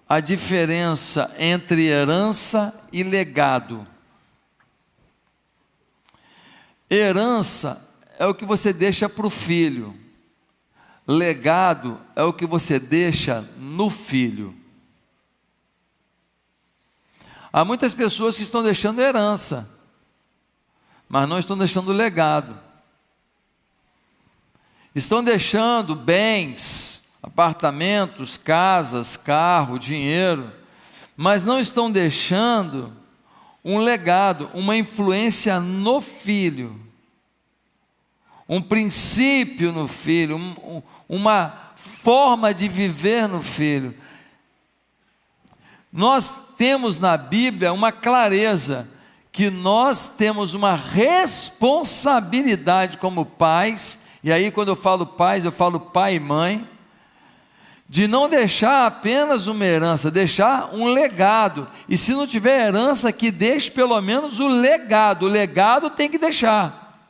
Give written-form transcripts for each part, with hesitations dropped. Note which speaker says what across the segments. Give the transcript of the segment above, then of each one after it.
Speaker 1: a diferença entre herança e legado. Herança é o que você deixa para o filho. Legado é o que você deixa no filho. Há muitas pessoas que estão deixando herança, mas não estão deixando legado. Estão deixando bens, apartamentos, casas, carro, dinheiro, mas não estão deixando um legado, uma influência no filho, um princípio no filho, uma forma de viver no filho. Nós temos na Bíblia uma clareza que nós temos uma responsabilidade como pais, e aí quando eu falo pais, eu falo pai e mãe, de não deixar apenas uma herança, deixar um legado. E se não tiver herança, que deixe pelo menos o legado tem que deixar.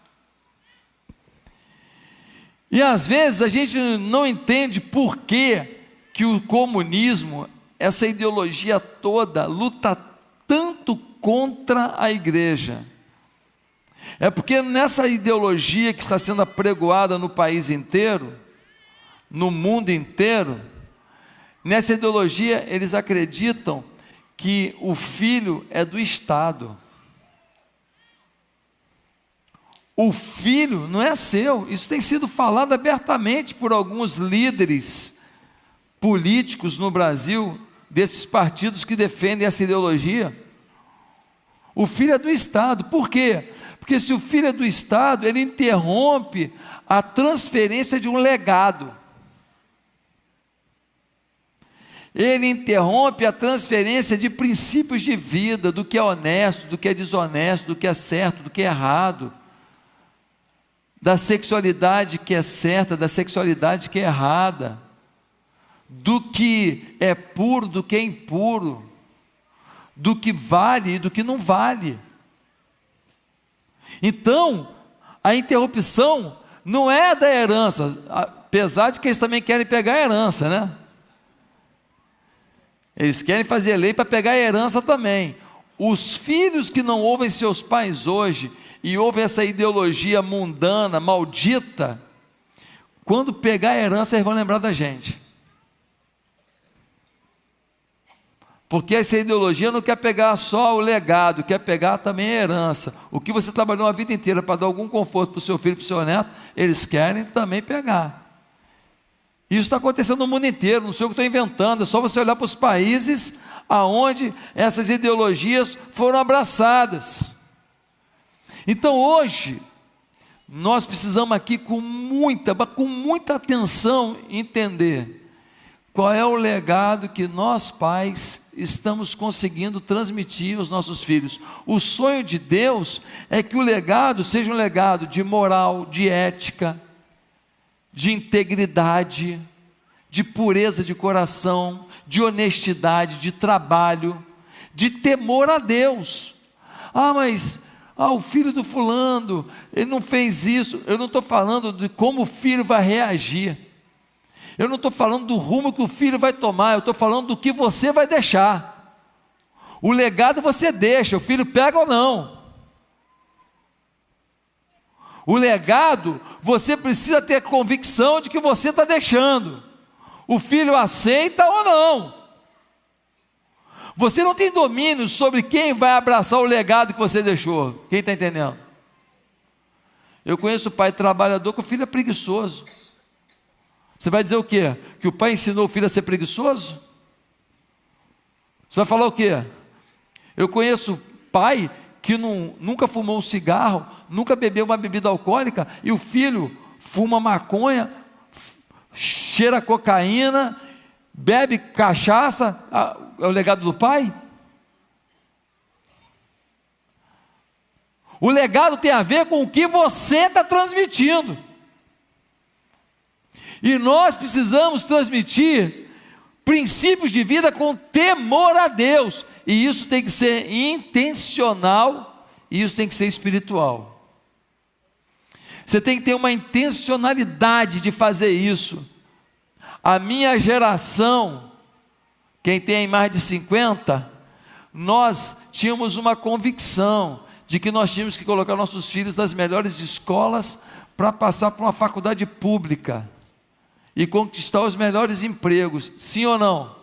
Speaker 1: E às vezes a gente não entende por que o comunismo, essa ideologia toda, luta tanto contra a igreja. É porque nessa ideologia que está sendo apregoada no país inteiro, no mundo inteiro, nessa ideologia eles acreditam que o filho é do Estado. O filho não é seu. Isso tem sido falado abertamente por alguns líderes políticos no Brasil, desses partidos que defendem essa ideologia. O filho é do Estado. Por quê? Porque se o filho é do Estado, ele interrompe a transferência de um legado. Ele interrompe a transferência de princípios de vida, do que é honesto, do que é desonesto, do que é certo, do que é errado, da sexualidade que é certa, da sexualidade que é errada, do que é puro, do que é impuro, do que vale e do que não vale. Então, a interrupção não é da herança, apesar de que eles também querem pegar a herança, né? Eles querem fazer lei para pegar a herança também. Os filhos que não ouvem seus pais hoje, e ouvem essa ideologia mundana, maldita, quando pegar a herança eles vão lembrar da gente. Porque essa ideologia não quer pegar só o legado, quer pegar também a herança. O que você trabalhou a vida inteira para dar algum conforto para o seu filho, para o seu neto, eles querem também pegar. Isso está acontecendo no mundo inteiro, não sei o que estou inventando, é só você olhar para os países aonde essas ideologias foram abraçadas. Então hoje, nós precisamos aqui com muita atenção entender qual é o legado que nós pais estamos conseguindo transmitir aos nossos filhos. O sonho de Deus é que o legado seja um legado de moral, de ética, de integridade, de pureza de coração, de honestidade, de trabalho, de temor a Deus. Mas o filho do fulano, ele não fez isso. Eu não estou falando de como o filho vai reagir. Eu não estou falando do rumo que o filho vai tomar. Eu estou falando do que você vai deixar. O legado você deixa, o filho pega ou não. O legado, você precisa ter convicção de que você está deixando. O filho aceita ou não. Você não tem domínio sobre quem vai abraçar o legado que você deixou. Quem está entendendo? Eu conheço pai trabalhador que o filho é preguiçoso. Você vai dizer o quê? Que o pai ensinou o filho a ser preguiçoso? Você vai falar o quê? Eu conheço pai que nunca fumou um cigarro, nunca bebeu uma bebida alcoólica, e o filho fuma maconha, cheira cocaína, bebe cachaça. É o legado do pai? O legado tem a ver com o que você está transmitindo. E nós precisamos transmitir princípios de vida com temor a Deus. E isso tem que ser intencional, e isso tem que ser espiritual. Você tem que ter uma intencionalidade de fazer isso. A minha geração, Quem tem mais de 50, nós tínhamos uma convicção de que nós tínhamos que colocar nossos filhos nas melhores escolas para passar por uma faculdade pública e conquistar os melhores empregos, sim ou não?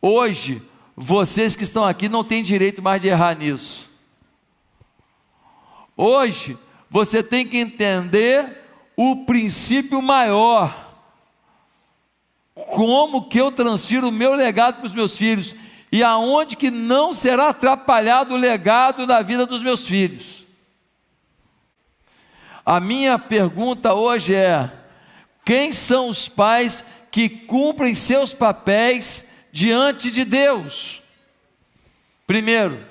Speaker 1: Hoje, vocês que estão aqui não têm direito mais de errar nisso. Hoje, você tem que entender o princípio maior. Como que eu transfiro o meu legado para os meus filhos? E aonde que não será atrapalhado o legado na vida dos meus filhos? A minha pergunta hoje é: quem são os pais que cumprem seus papéis diante de Deus? Primeiro,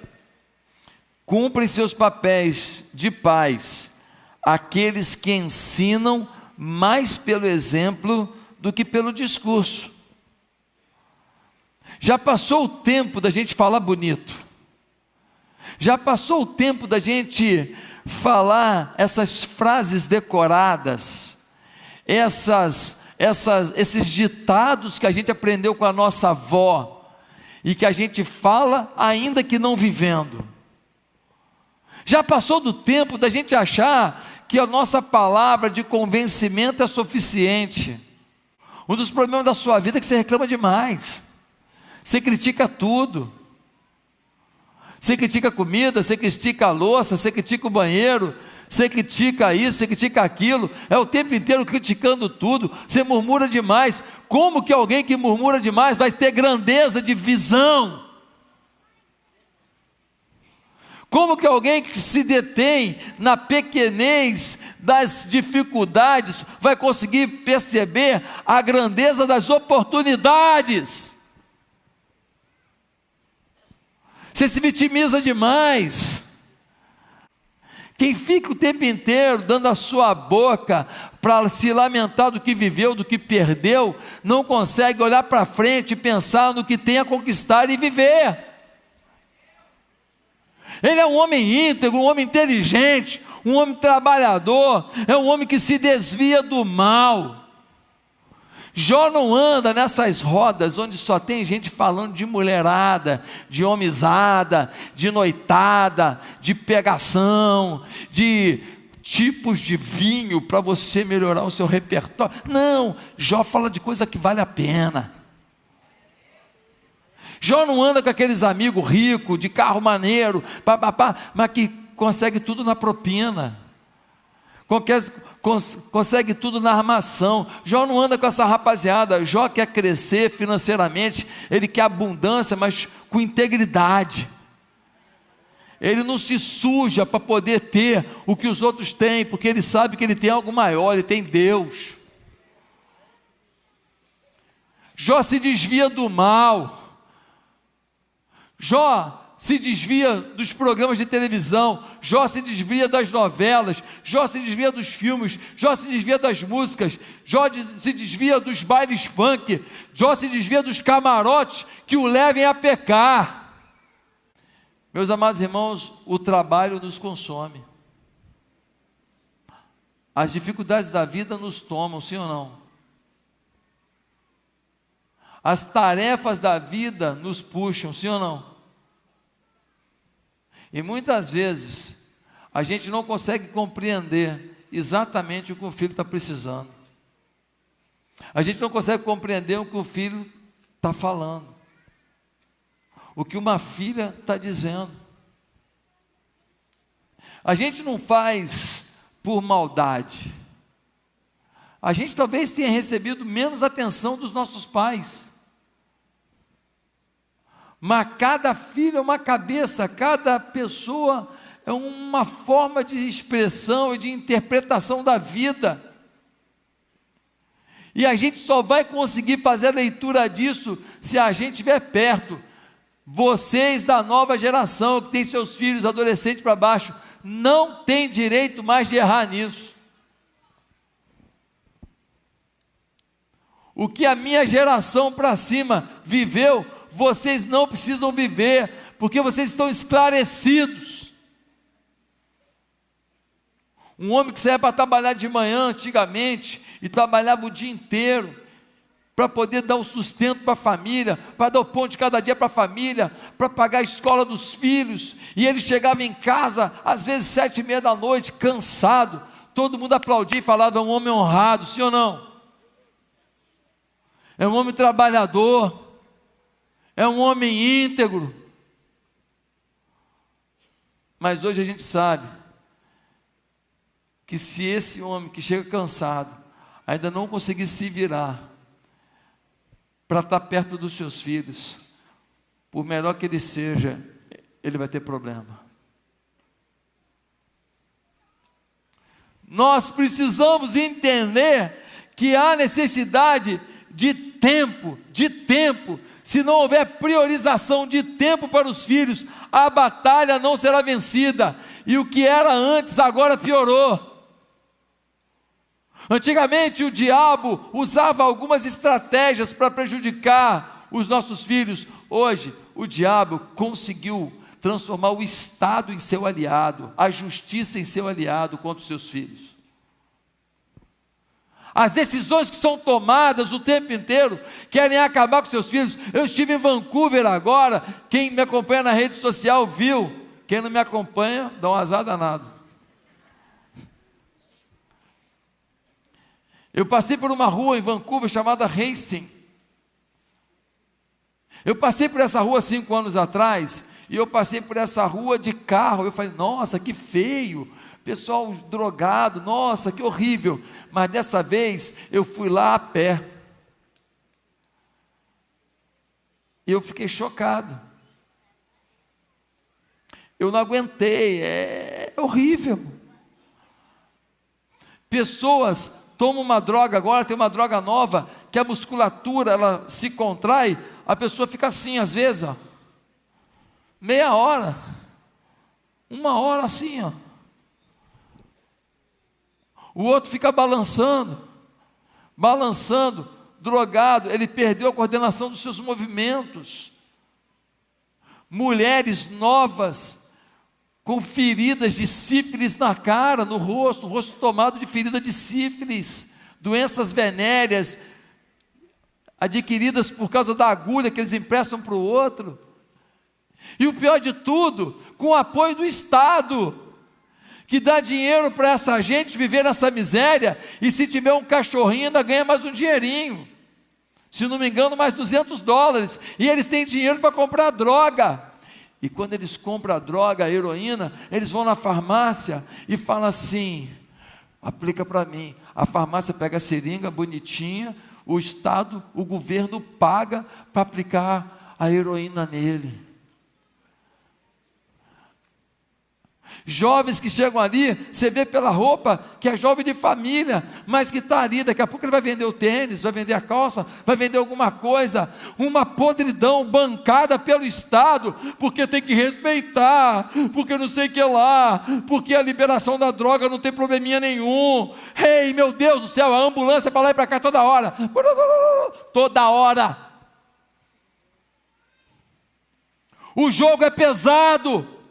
Speaker 1: cumprem seus papéis de pais aqueles que ensinam mais pelo exemplo do que pelo discurso. Já passou o tempo da gente falar bonito, já passou o tempo da gente falar essas frases decoradas, esses ditados que a gente aprendeu com a nossa avó e que a gente fala ainda que não vivendo. Já passou do tempo da gente achar que a nossa palavra de convencimento é suficiente. Um dos problemas da sua vida é que você reclama demais, você critica tudo, você critica a comida, você critica a louça, você critica o banheiro, você critica isso, você critica aquilo, é o tempo inteiro criticando tudo, você murmura demais. Como que alguém que murmura demais vai ter grandeza de visão? Como que alguém que se detém na pequenez das dificuldades vai conseguir perceber a grandeza das oportunidades? Você se vitimiza demais. Quem fica o tempo inteiro dando a sua boca para se lamentar do que viveu, do que perdeu, não consegue olhar para frente e pensar no que tem a conquistar e viver. Ele é um homem íntegro, um homem inteligente, um homem trabalhador, é um homem que se desvia do mal. Jó não anda nessas rodas onde só tem gente falando de mulherada, de homizada, de noitada, de pegação, de tipos de vinho para você melhorar o seu repertório. Não, Jó fala de coisa que vale a pena. Jó não anda com aqueles amigos ricos, de carro maneiro, mas que consegue tudo na propina, consegue tudo na armação. Jó não anda com essa rapaziada. Jó quer crescer financeiramente, ele quer abundância, mas com integridade. Ele não se suja para poder ter o que os outros têm, porque ele sabe que ele tem algo maior, ele tem Deus. Jó se desvia do mal. Jó se desvia dos programas de televisão, Jó se desvia das novelas, Jó se desvia dos filmes, Jó se desvia das músicas, Jó se desvia dos bailes funk, Jó se desvia dos camarotes que o levem a pecar. Meus amados irmãos, o trabalho nos consome, as dificuldades da vida nos tomam, sim ou não? As tarefas da vida nos puxam, sim ou não? E muitas vezes, a gente não consegue compreender exatamente o que o filho está precisando. A gente não consegue compreender o que o filho está falando, o que uma filha está dizendo. A gente não faz por maldade. A gente talvez tenha recebido menos atenção dos nossos pais. Mas cada filho é uma cabeça, cada pessoa é uma forma de expressão e de interpretação da vida. E a gente só vai conseguir fazer a leitura disso se a gente estiver perto. Vocês da nova geração, que tem seus filhos adolescentes para baixo, não tem direito mais de errar nisso. O que a minha geração para cima viveu, vocês não precisam viver, porque vocês estão esclarecidos. Um homem que saía para trabalhar de manhã antigamente e trabalhava o dia inteiro para poder dar o sustento para a família, para dar o pão de cada dia para a família, para pagar a escola dos filhos, e ele chegava em casa, às vezes 7:30 da noite, cansado, todo mundo aplaudia e falava: é um homem honrado, sim ou não? É um homem trabalhador, é um homem íntegro. Mas hoje a gente sabe que se esse homem que chega cansado ainda não conseguir se virar para estar perto dos seus filhos, por melhor que ele seja, ele vai ter problema. Nós precisamos entender que há necessidade de tempo, se não houver priorização de tempo para os filhos, a batalha não será vencida, e o que era antes agora piorou. Antigamente o diabo usava algumas estratégias para prejudicar os nossos filhos. Hoje o diabo conseguiu transformar o Estado em seu aliado, a justiça em seu aliado contra os seus filhos. As decisões que são tomadas o tempo inteiro querem acabar com seus filhos. Eu estive em Vancouver agora, quem me acompanha na rede social viu, quem não me acompanha dá um azar danado. Eu passei por uma rua em Vancouver chamada Hastings. Eu passei por essa rua 5 anos atrás, e eu passei por essa rua de carro, eu falei: nossa, que feio, pessoal drogado, nossa, que horrível. Mas dessa vez eu fui lá a pé, eu fiquei chocado, eu não aguentei, é horrível. Pessoas tomam uma droga agora, tem uma droga nova, que a musculatura ela se contrai, a pessoa fica assim às vezes, ó, meia hora, 1 hora assim, ó. O outro fica balançando, drogado, ele perdeu a coordenação dos seus movimentos. Mulheres novas, com feridas de sífilis na cara, no rosto, o rosto tomado de ferida de sífilis, doenças venéreas, adquiridas por causa da agulha que eles emprestam para o outro. E o pior de tudo, com o apoio do Estado, que dá dinheiro para essa gente viver nessa miséria, e se tiver um cachorrinho ainda ganha mais um dinheirinho, se não me engano mais $200, e eles têm dinheiro para comprar droga, e quando eles compram a droga, a heroína, eles vão na farmácia e falam assim: aplica para mim. A farmácia pega a seringa bonitinha, o Estado, o governo paga para aplicar a heroína nele. Jovens que chegam ali, você vê pela roupa que é jovem de família, mas que está ali, daqui a pouco ele vai vender o tênis, vai vender a calça, vai vender alguma coisa, uma podridão bancada pelo Estado, porque tem que respeitar, porque não sei o que lá, porque a liberação da droga não tem probleminha nenhum. Ei, meu Deus do céu, a ambulância para lá e para cá toda hora, o jogo é pesado.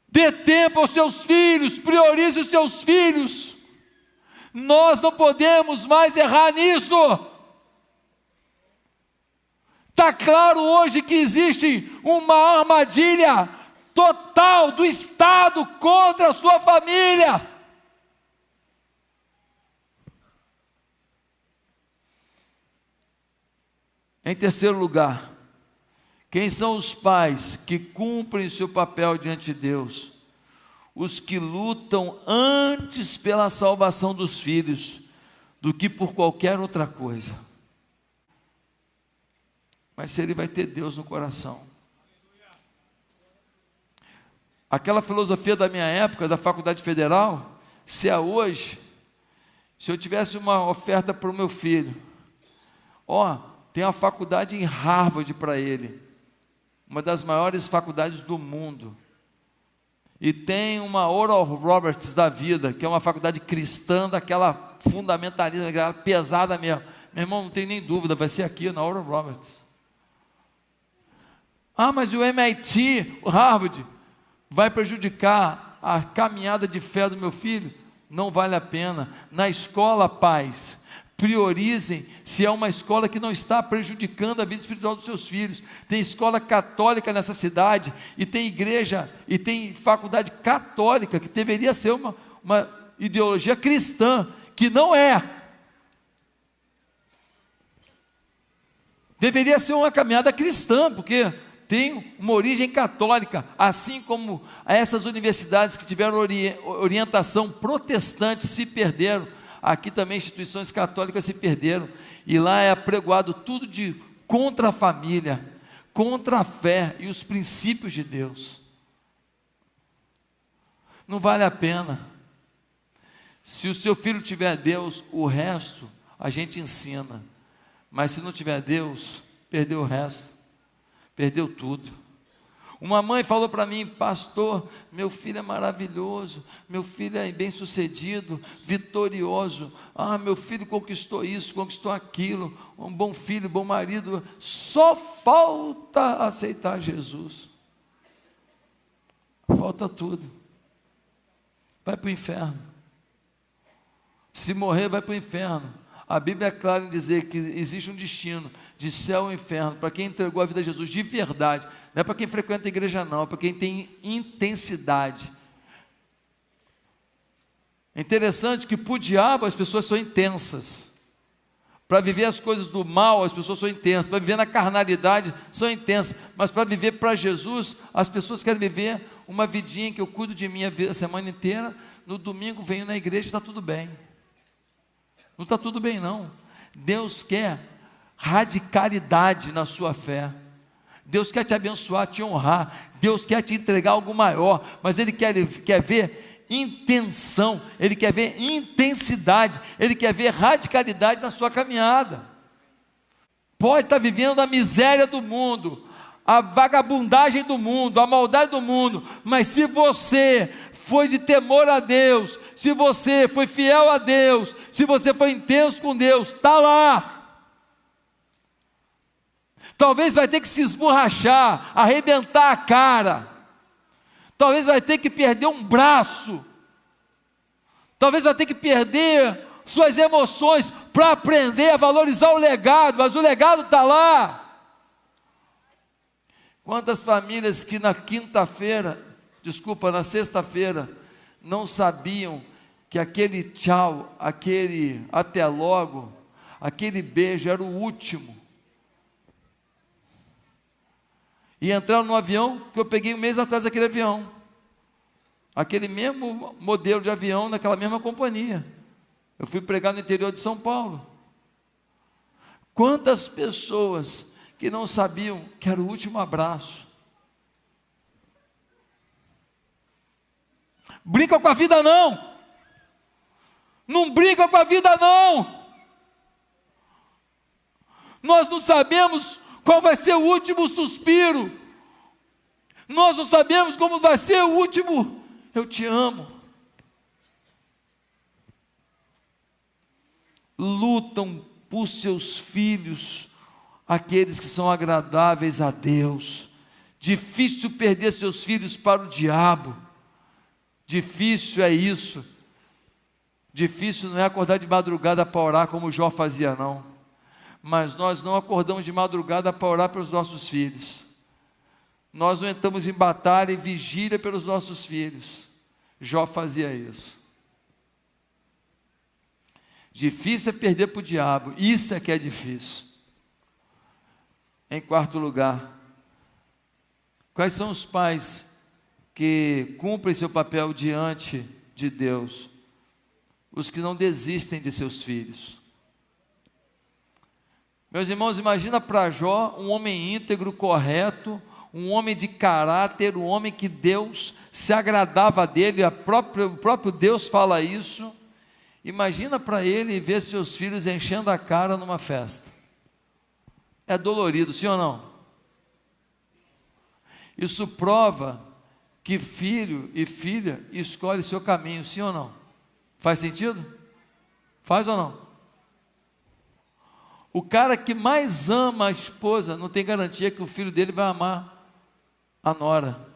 Speaker 1: Dê tempo aos seus filhos, priorize os seus filhos. Nós não podemos mais errar nisso. Está claro hoje que existe uma armadilha total do Estado contra a sua família. Em terceiro lugar, quem são os pais que cumprem o seu papel diante de Deus? Os que lutam antes pela salvação dos filhos do que por qualquer outra coisa. Mas se ele vai ter Deus no coração. Aquela filosofia da minha época, da faculdade federal, se é hoje, se eu tivesse uma oferta para o meu filho, tem uma faculdade em Harvard para ele, uma das maiores faculdades do mundo, e tem uma Oral Roberts da vida, que é uma faculdade cristã, daquela fundamentalista, aquela pesada mesmo. Meu irmão, não tem nem dúvida, vai ser aqui na Oral Roberts. Mas o MIT, o Harvard, vai prejudicar a caminhada de fé do meu filho? Não vale a pena. Na escola, pais, priorizem se é uma escola que não está prejudicando a vida espiritual dos seus filhos. Tem escola católica nessa cidade, e tem igreja, e tem faculdade católica, que deveria ser uma ideologia cristã, que não é. Deveria ser uma caminhada cristã, porque tem uma origem católica, assim como essas universidades que tiveram orientação protestante se perderam. Aqui também instituições católicas se perderam, e lá é apregoado tudo de contra a família, contra a fé e os princípios de Deus. Não vale a pena. Se o seu filho tiver Deus, o resto a gente ensina, mas se não tiver Deus, perdeu o resto, perdeu tudo. Uma mãe falou para mim: pastor, meu filho é maravilhoso, meu filho é bem sucedido, vitorioso, meu filho conquistou isso, conquistou aquilo, um bom filho, bom marido, só falta aceitar Jesus. Falta tudo, vai para o inferno. Se morrer, vai para o inferno. A Bíblia é clara em dizer que existe um destino de céu e inferno para quem entregou a vida a Jesus de verdade. Não é para quem frequenta a igreja, não, é para quem tem intensidade. É interessante que para o diabo as pessoas são intensas, para viver as coisas do mal as pessoas são intensas, para viver na carnalidade são intensas, mas para viver para Jesus as pessoas querem viver uma vidinha que eu cuido de mim a semana inteira, no domingo venho na igreja e está tudo bem. Não está tudo bem, não. Deus quer radicalidade na sua fé. Deus quer te abençoar, te honrar. Deus quer te entregar algo maior, mas Ele quer ver intenção, Ele quer ver intensidade, Ele quer ver radicalidade na sua caminhada. Pode estar vivendo a miséria do mundo, a vagabundagem do mundo, a maldade do mundo, mas se você foi de temor a Deus, se você foi fiel a Deus, se você foi intenso com Deus, está lá. Talvez vai ter que se esborrachar, arrebentar a cara, talvez vai ter que perder um braço, talvez vai ter que perder suas emoções para aprender a valorizar o legado, mas o legado está lá. Quantas famílias que na sexta-feira, não sabiam que aquele tchau, aquele até logo, aquele beijo era o último. E entraram no avião, que eu peguei um mês atrás daquele avião, aquele mesmo modelo de avião, naquela mesma companhia. Eu fui pregar no interior de São Paulo. Quantas pessoas que não sabiam que era o último abraço. Brinca com a vida não. Não brinca com a vida não. Nós não sabemos qual vai ser o último suspiro. Nós não sabemos como vai ser o último eu te amo. Lutam por seus filhos, aqueles que são agradáveis a Deus. Difícil perder seus filhos para o diabo. Difícil é isso. Difícil não é acordar de madrugada para orar como Jó fazia, não. Mas nós não acordamos de madrugada para orar pelos nossos filhos. Nós não entramos em batalha e vigília pelos nossos filhos. Jó fazia isso. Difícil é perder para o diabo, isso é que é difícil. Em quarto lugar, quais são os pais que cumprem seu papel diante de Deus? Os que não desistem de seus filhos. Meus irmãos, imagina para Jó um homem íntegro, correto, um homem de caráter, um homem que Deus se agradava dele, o próprio Deus fala isso. Imagina para ele ver seus filhos enchendo a cara numa festa. É dolorido, sim ou não? Isso prova que filho e filha escolhe seu caminho, sim ou não? Faz sentido? Faz ou não? O cara que mais ama a esposa não tem garantia que o filho dele vai amar a nora.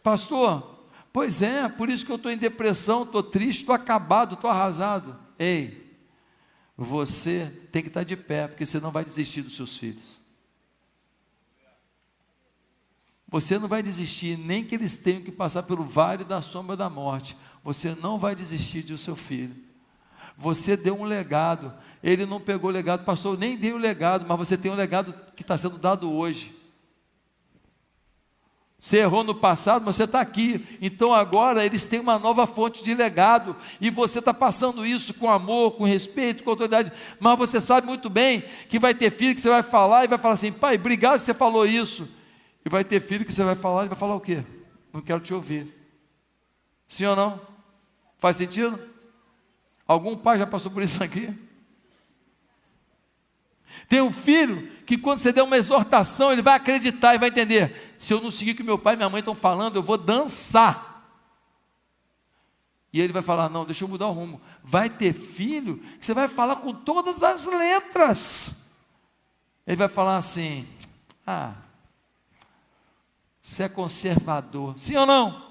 Speaker 1: Pastor, pois é, por isso que eu estou em depressão, estou triste, estou acabado, estou arrasado. Ei, você tem que estar de pé, porque você não vai desistir dos seus filhos. Você não vai desistir, nem que eles tenham que passar pelo vale da sombra da morte. Você não vai desistir do seu filho. Você deu um legado, ele não pegou o legado, pastor, eu nem dei o legado, mas você tem um legado que está sendo dado hoje. Você errou no passado, mas você está aqui, então agora eles têm uma nova fonte de legado, e você está passando isso com amor, com respeito, com autoridade, mas você sabe muito bem que vai ter filho que você vai falar, e vai falar assim, pai, obrigado que você falou isso, e vai ter filho que você vai falar, e vai falar o quê? Não quero te ouvir. Sim ou não? Faz sentido? Algum pai já passou por isso aqui? Tem um filho que quando você der uma exortação, ele vai acreditar e vai entender, se eu não seguir o que meu pai e minha mãe estão falando, eu vou dançar. E ele vai falar, não, deixa eu mudar o rumo. Vai ter filho que você vai falar com todas as letras. Ele vai falar assim, você é conservador. Sim ou não?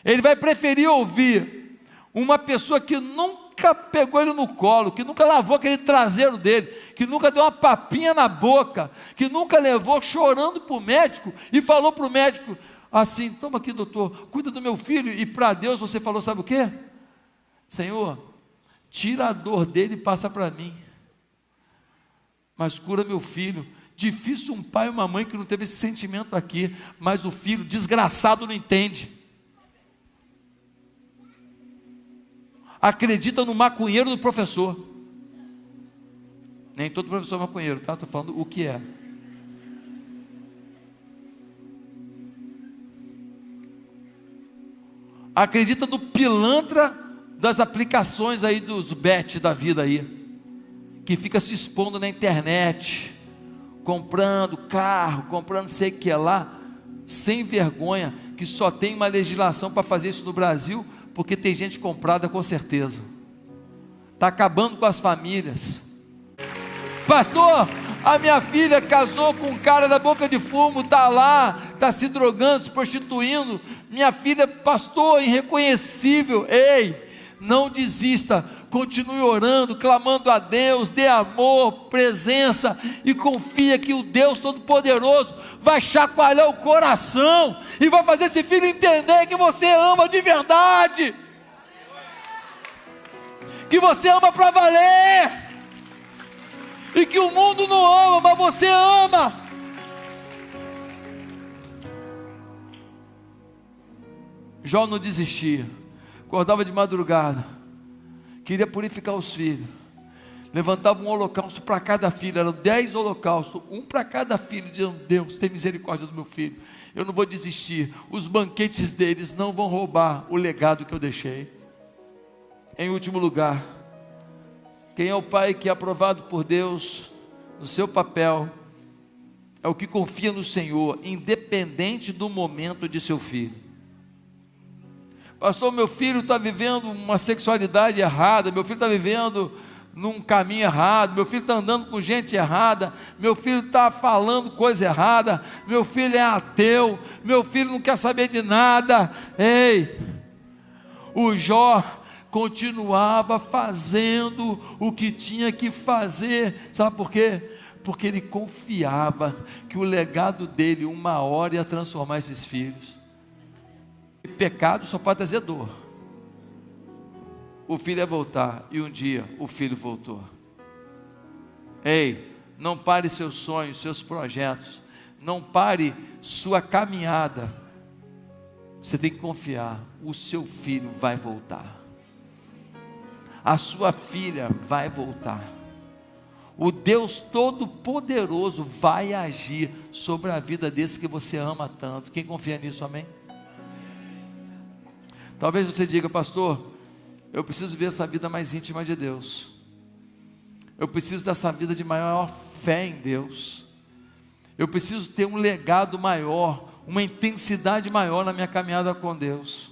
Speaker 1: Ele vai preferir ouvir uma pessoa que nunca pegou ele no colo, que nunca lavou aquele traseiro dele, que nunca deu uma papinha na boca, que nunca levou chorando para o médico e falou para o médico assim, toma aqui doutor, cuida do meu filho, e para Deus você falou, sabe o quê? Senhor, tira a dor dele e passa para mim, mas cura meu filho. Difícil um pai e uma mãe que não teve esse sentimento aqui, mas o filho desgraçado não entende. Acredita no maconheiro do professor. Nem todo professor é maconheiro, tá? Estou falando o que é. Acredita no pilantra das aplicações aí dos bet da vida aí, que fica se expondo na internet, comprando carro, comprando sei o que lá, sem vergonha, que só tem uma legislação para fazer isso no Brasil, porque tem gente comprada com certeza, está acabando com as famílias. Pastor, a minha filha casou com um cara da boca de fumo, está lá, está se drogando, se prostituindo, minha filha, pastor, irreconhecível. Ei, não desista, continue orando, clamando a Deus, dê amor, presença, e confia que o Deus Todo-Poderoso vai chacoalhar o coração, e vai fazer esse filho entender que você ama de verdade, que você ama para valer, e que o mundo não ama, mas você ama. Jó não desistia, acordava de madrugada, queria purificar os filhos, levantava um holocausto para cada filho, eram 10 holocaustos, um para cada filho, dizendo, Deus, tem misericórdia do meu filho, eu não vou desistir, os banquetes deles não vão roubar o legado que eu deixei. Em último lugar, quem é o pai que é aprovado por Deus no seu papel, é o que confia no Senhor, independente do momento de seu filho. Pastor, meu filho está vivendo uma sexualidade errada, meu filho está vivendo num caminho errado, meu filho está andando com gente errada, meu filho está falando coisa errada, meu filho é ateu, meu filho não quer saber de nada. Ei, o Jó continuava fazendo o que tinha que fazer, sabe por quê? Porque ele confiava que o legado dele uma hora ia transformar esses filhos. Pecado só pode trazer dor. O filho ia voltar, e um dia o filho voltou. Ei, não pare seus sonhos, seus projetos, não pare sua caminhada. Você tem que confiar, o seu filho vai voltar, a sua filha vai voltar, o Deus Todo-Poderoso vai agir sobre a vida desse que você ama tanto. Quem confia nisso, amém? Talvez você diga, pastor, eu preciso ver essa vida mais íntima de Deus, eu preciso dessa vida de maior fé em Deus, eu preciso ter um legado maior, uma intensidade maior na minha caminhada com Deus.